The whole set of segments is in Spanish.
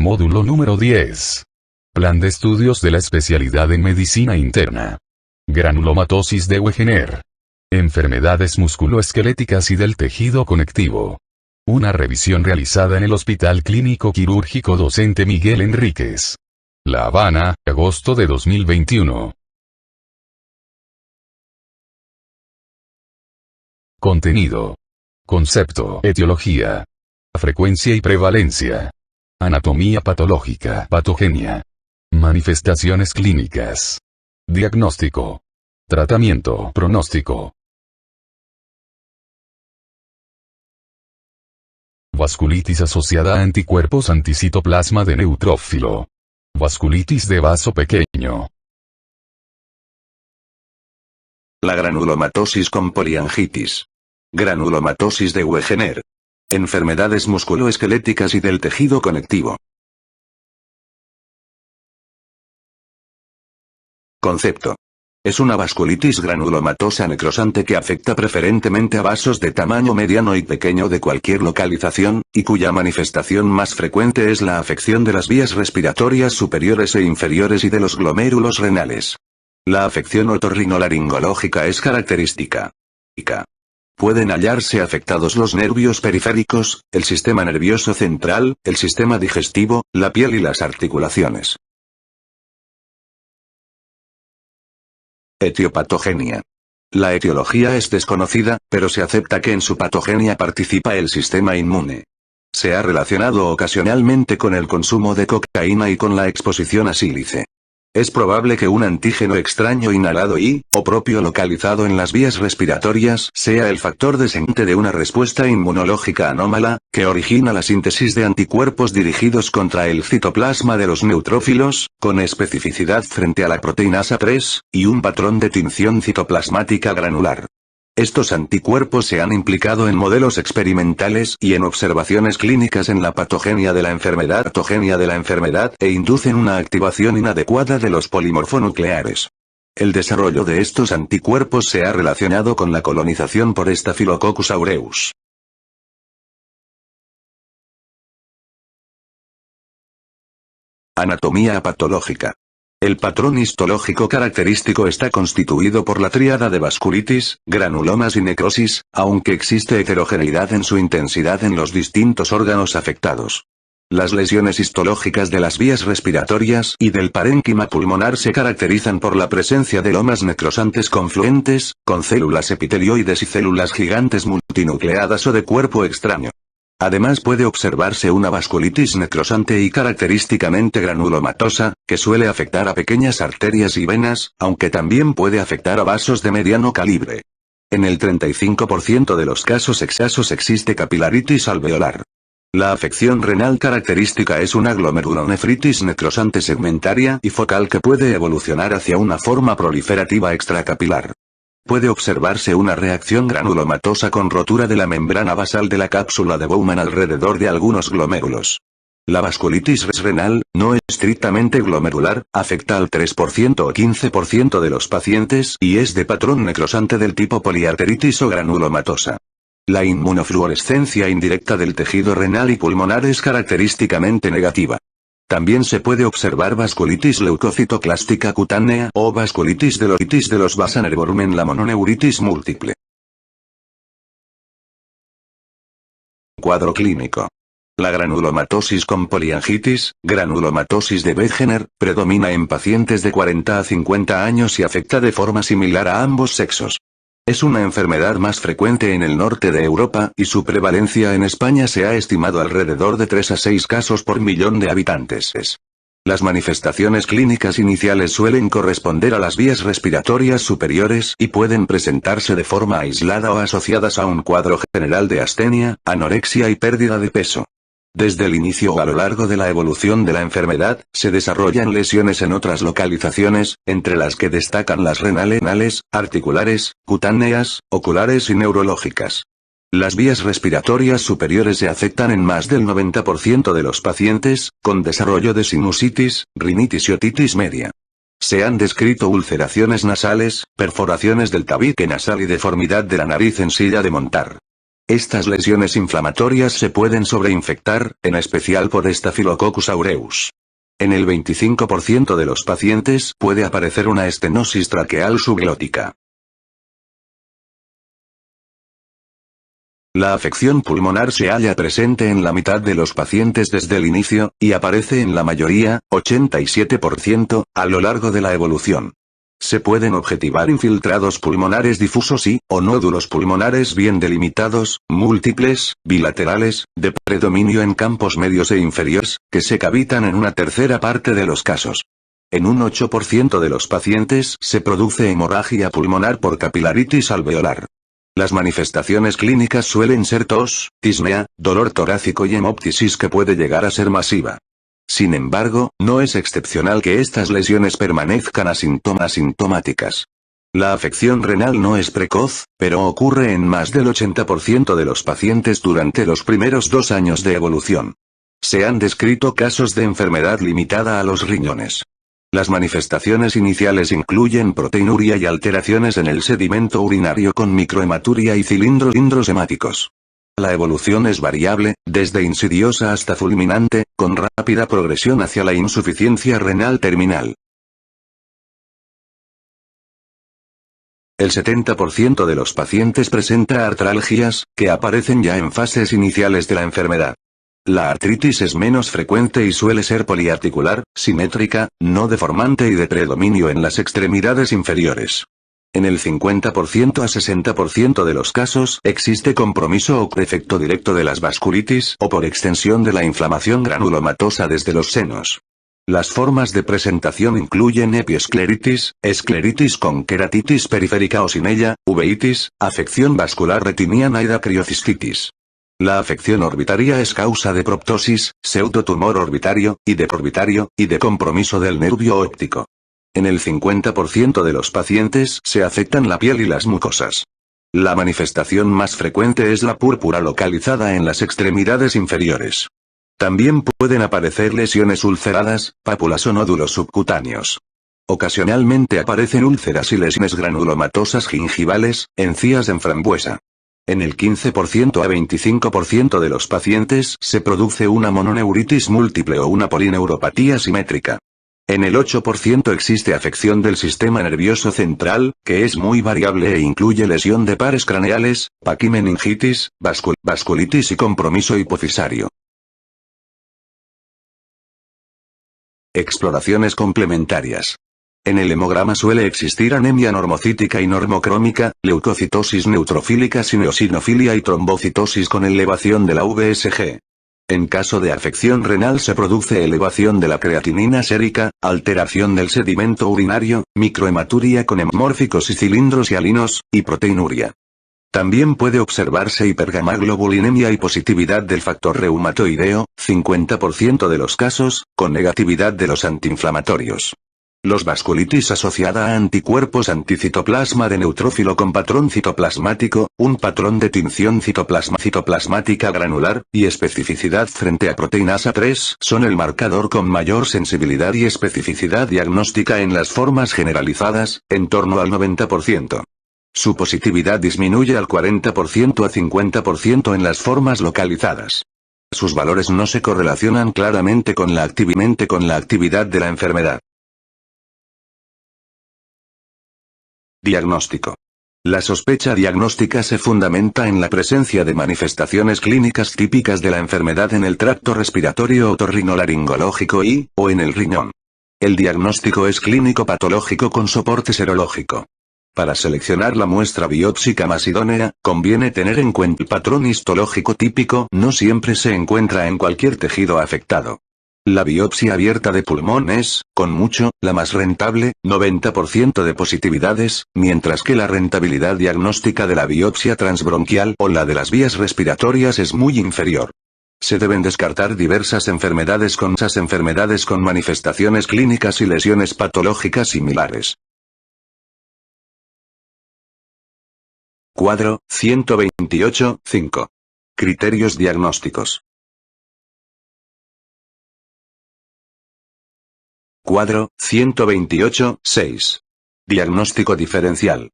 Módulo número 10. Plan de estudios de la especialidad en medicina interna. Granulomatosis de Wegener. Enfermedades musculoesqueléticas y del tejido conectivo. Una revisión realizada en el Hospital Clínico Quirúrgico Docente Miguel Enríquez. La Habana, agosto de 2021. Contenido. Concepto. Etiología. Frecuencia y prevalencia. Anatomía patológica. Patogenia. Manifestaciones clínicas. Diagnóstico. Tratamiento. Pronóstico. Vasculitis asociada a anticuerpos anticitoplasma de neutrófilo. Vasculitis de vaso pequeño. La granulomatosis con poliangitis. Granulomatosis de Wegener. Enfermedades musculoesqueléticas y del tejido conectivo. Concepto. Es una vasculitis granulomatosa necrosante que afecta preferentemente a vasos de tamaño mediano y pequeño de cualquier localización, y cuya manifestación más frecuente es la afección de las vías respiratorias superiores e inferiores y de los glomérulos renales. La afección otorrinolaringológica es característica. Pueden hallarse afectados los nervios periféricos, el sistema nervioso central, el sistema digestivo, la piel y las articulaciones. Etiopatogenia. La etiología es desconocida, pero se acepta que en su patogenia participa el sistema inmune. Se ha relacionado ocasionalmente con el consumo de cocaína y con la exposición a sílice. Es probable que un antígeno extraño inhalado o propio localizado en las vías respiratorias sea el factor desencadenante de una respuesta inmunológica anómala, que origina la síntesis de anticuerpos dirigidos contra el citoplasma de los neutrófilos, con especificidad frente a la proteinasa 3, y un patrón de tinción citoplasmática granular. Estos anticuerpos se han implicado en modelos experimentales y en observaciones clínicas en la patogenia de la enfermedad e inducen una activación inadecuada de los polimorfonucleares. El desarrollo de estos anticuerpos se ha relacionado con la colonización por Staphylococcus aureus. Anatomía patológica. El patrón histológico característico está constituido por la tríada de vasculitis, granulomas y necrosis, aunque existe heterogeneidad en su intensidad en los distintos órganos afectados. Las lesiones histológicas de las vías respiratorias y del parénquima pulmonar se caracterizan por la presencia de lomas necrosantes confluentes, con células epitelioides y células gigantes multinucleadas o de cuerpo extraño. Además puede observarse una vasculitis necrosante y característicamente granulomatosa, que suele afectar a pequeñas arterias y venas, aunque también puede afectar a vasos de mediano calibre. En el 35% de los casos existe capilaritis alveolar. La afección renal característica es una glomerulonefritis necrosante segmentaria y focal que puede evolucionar hacia una forma proliferativa extracapilar. Puede observarse una reacción granulomatosa con rotura de la membrana basal de la cápsula de Bowman alrededor de algunos glomérulos. La vasculitis renal, no estrictamente glomerular, afecta al 3% o 15% de los pacientes y es de patrón necrosante del tipo poliarteritis o granulomatosa. La inmunofluorescencia indirecta del tejido renal y pulmonar es característicamente negativa. También se puede observar vasculitis leucocitoclástica cutánea o vasculitis de los vasa nervorum en la mononeuritis múltiple. Cuadro clínico. La granulomatosis con poliangitis, granulomatosis de Wegener, predomina en pacientes de 40 a 50 años y afecta de forma similar a ambos sexos. Es una enfermedad más frecuente en el norte de Europa y su prevalencia en España se ha estimado alrededor de 3 a 6 casos por millón de habitantes. Las manifestaciones clínicas iniciales suelen corresponder a las vías respiratorias superiores y pueden presentarse de forma aislada o asociadas a un cuadro general de astenia, anorexia y pérdida de peso. Desde el inicio o a lo largo de la evolución de la enfermedad, se desarrollan lesiones en otras localizaciones, entre las que destacan las renales, articulares, cutáneas, oculares y neurológicas. Las vías respiratorias superiores se afectan en más del 90% de los pacientes, con desarrollo de sinusitis, rinitis y otitis media. Se han descrito ulceraciones nasales, perforaciones del tabique nasal y deformidad de la nariz en silla de montar. Estas lesiones inflamatorias se pueden sobreinfectar, en especial por Staphylococcus aureus. En el 25% de los pacientes puede aparecer una estenosis traqueal subglótica. La afección pulmonar se halla presente en la mitad de los pacientes desde el inicio, y aparece en la mayoría, 87%, a lo largo de la evolución. Se pueden objetivar infiltrados pulmonares difusos o nódulos pulmonares bien delimitados, múltiples, bilaterales, de predominio en campos medios e inferiores, que se cavitan en una tercera parte de los casos. En un 8% de los pacientes se produce hemorragia pulmonar por capilaritis alveolar. Las manifestaciones clínicas suelen ser tos, disnea, dolor torácico y hemoptisis que puede llegar a ser masiva. Sin embargo, no es excepcional que estas lesiones permanezcan asintomáticas. La afección renal no es precoz, pero ocurre en más del 80% de los pacientes durante los primeros 2 años de evolución. Se han descrito casos de enfermedad limitada a los riñones. Las manifestaciones iniciales incluyen proteinuria y alteraciones en el sedimento urinario con microhematuria y cilindros hemáticos. La evolución es variable, desde insidiosa hasta fulminante, con rápida progresión hacia la insuficiencia renal terminal. El 70% de los pacientes presenta artralgias, que aparecen ya en fases iniciales de la enfermedad. La artritis es menos frecuente y suele ser poliarticular, simétrica, no deformante y de predominio en las extremidades inferiores. En el 50% a 60% de los casos existe compromiso o efecto directo de las vasculitis o por extensión de la inflamación granulomatosa desde los senos. Las formas de presentación incluyen epiescleritis, escleritis con queratitis periférica o sin ella, uveitis, afección vascular retiniana y dacriocistitis. La afección orbitaria es causa de proptosis, pseudotumor orbitario, y de compromiso del nervio óptico. En el 50% de los pacientes se afectan la piel y las mucosas. La manifestación más frecuente es la púrpura localizada en las extremidades inferiores. También pueden aparecer lesiones ulceradas, pápulas o nódulos subcutáneos. Ocasionalmente aparecen úlceras y lesiones granulomatosas gingivales, encías en frambuesa. En el 15% a 25% de los pacientes se produce una mononeuritis múltiple o una polineuropatía simétrica. En el 8% existe afección del sistema nervioso central, que es muy variable e incluye lesión de pares craneales, paquimeningitis, vasculitis y compromiso hipofisario. Exploraciones complementarias. En el hemograma suele existir anemia normocítica y normocrómica, leucocitosis neutrofílica sin eosinofilia y trombocitosis con elevación de la VSG. En caso de afección renal se produce elevación de la creatinina sérica, alteración del sedimento urinario, microhematuria con hemomórficos y cilindros hialinos, y proteinuria. También puede observarse hipergamaglobulinemia y positividad del factor reumatoideo, 50% de los casos, con negatividad de los antiinflamatorios. Los vasculitis asociada a anticuerpos anticitoplasma de neutrófilo con patrón citoplasmático, un patrón de tinción citoplasmática granular, y especificidad frente a proteinasa 3 son el marcador con mayor sensibilidad y especificidad diagnóstica en las formas generalizadas, en torno al 90%. Su positividad disminuye al 40% a 50% en las formas localizadas. Sus valores no se correlacionan claramente con la actividad de la enfermedad. Diagnóstico. La sospecha diagnóstica se fundamenta en la presencia de manifestaciones clínicas típicas de la enfermedad en el tracto respiratorio otorrinolaringológico o en el riñón. El diagnóstico es clínico patológico con soporte serológico. Para seleccionar la muestra biópsica más idónea, conviene tener en cuenta el patrón histológico típico, no siempre se encuentra en cualquier tejido afectado. La biopsia abierta de pulmón es, con mucho, la más rentable, 90% de positividades, mientras que la rentabilidad diagnóstica de la biopsia transbronquial o la de las vías respiratorias es muy inferior. Se deben descartar diversas enfermedades con manifestaciones clínicas y lesiones patológicas similares. Cuadro 128.5. Criterios diagnósticos. Cuadro 128.6. Diagnóstico diferencial.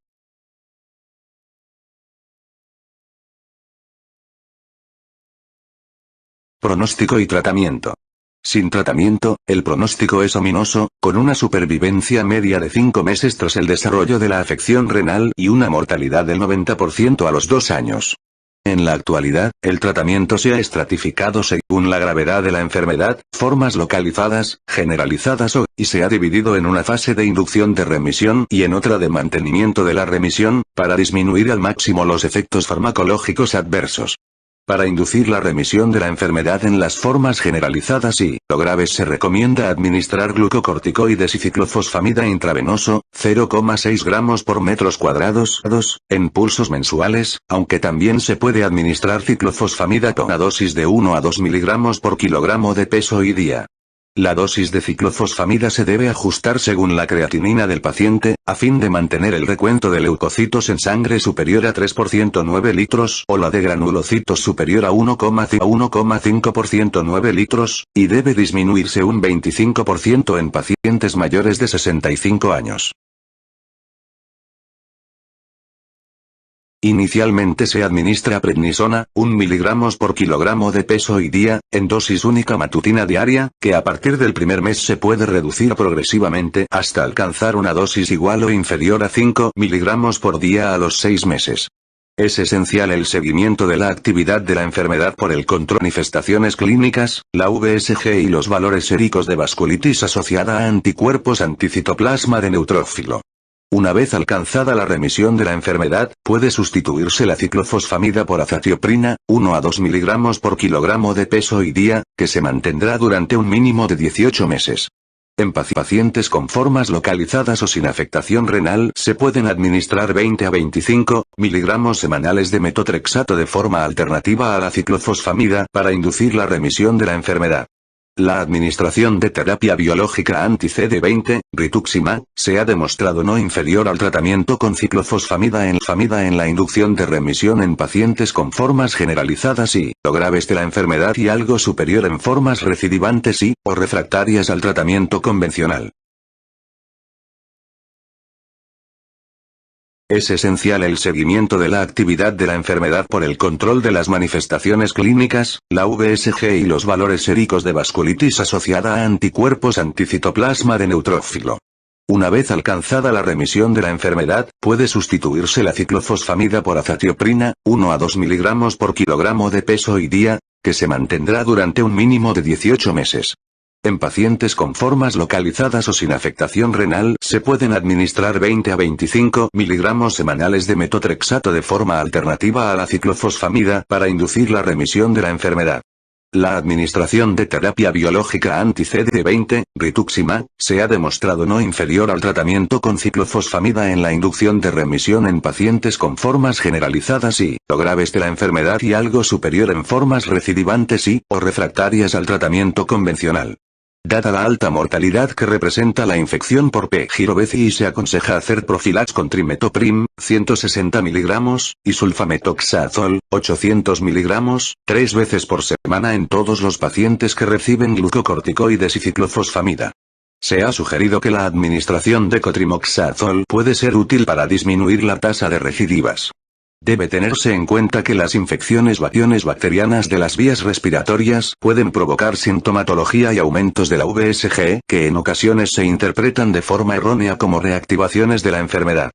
Pronóstico y tratamiento. Sin tratamiento, el pronóstico es ominoso, con una supervivencia media de 5 meses tras el desarrollo de la afección renal y una mortalidad del 90% a los 2 años. En la actualidad, el tratamiento se ha estratificado según la gravedad de la enfermedad, formas localizadas, generalizadas y se ha dividido en una fase de inducción de remisión y en otra de mantenimiento de la remisión, para disminuir al máximo los efectos farmacológicos adversos. Para inducir la remisión de la enfermedad en las formas generalizadas y graves se recomienda administrar glucocorticoides y ciclofosfamida intravenoso, 0,6 gramos por metros cuadrados, en pulsos mensuales, aunque también se puede administrar ciclofosfamida con una dosis de 1 a 2 miligramos por kilogramo de peso y día. La dosis de ciclofosfamida se debe ajustar según la creatinina del paciente, a fin de mantener el recuento de leucocitos en sangre superior a 3% 9 litros o la de granulocitos superior a 1,5% 9 litros, y debe disminuirse un 25% en pacientes mayores de 65 años. Inicialmente se administra prednisona, 1 miligramos por kilogramo de peso y día, en dosis única matutina diaria, que a partir del primer mes se puede reducir progresivamente hasta alcanzar una dosis igual o inferior a 5 miligramos por día a los 6 meses. Es esencial el seguimiento de la actividad de la enfermedad por el control de manifestaciones clínicas, la VSG y los valores séricos de vasculitis asociada a anticuerpos anticitoplasma de neutrófilo. Una vez alcanzada la remisión de la enfermedad, puede sustituirse la ciclofosfamida por azatioprina, 1 a 2 miligramos por kilogramo de peso y día, que se mantendrá durante un mínimo de 18 meses. En pacientes con formas localizadas o sin afectación renal se pueden administrar 20 a 25 miligramos semanales de metotrexato de forma alternativa a la ciclofosfamida para inducir la remisión de la enfermedad. La administración de terapia biológica anti-CD20, rituximab, se ha demostrado no inferior al tratamiento con ciclofosfamida en la inducción de remisión en pacientes con formas generalizadas y graves de la enfermedad y algo superior en formas recidivantes o refractarias al tratamiento convencional. Es esencial el seguimiento de la actividad de la enfermedad por el control de las manifestaciones clínicas, la VSG y los valores séricos de vasculitis asociada a anticuerpos anticitoplasma de neutrófilo. Una vez alcanzada la remisión de la enfermedad, puede sustituirse la ciclofosfamida por azatioprina, 1 a 2 miligramos por kilogramo de peso y día, que se mantendrá durante un mínimo de 18 meses. En pacientes con formas localizadas o sin afectación renal se pueden administrar 20 a 25 miligramos semanales de metotrexato de forma alternativa a la ciclofosfamida para inducir la remisión de la enfermedad. La administración de terapia biológica anti-CD20, rituximab, se ha demostrado no inferior al tratamiento con ciclofosfamida en la inducción de remisión en pacientes con formas generalizadas o graves de la enfermedad y algo superior en formas recidivantes o refractarias al tratamiento convencional. Dada la alta mortalidad que representa la infección por P. gyrovecii se aconseja hacer profilaxis con trimetoprim, 160 miligramos, y sulfametoxazol, 800 miligramos, 3 veces por semana en todos los pacientes que reciben glucocorticoides y ciclofosfamida. Se ha sugerido que la administración de cotrimoxazol puede ser útil para disminuir la tasa de recidivas. Debe tenerse en cuenta que las infecciones bacterianas de las vías respiratorias pueden provocar sintomatología y aumentos de la VSG, que en ocasiones se interpretan de forma errónea como reactivaciones de la enfermedad.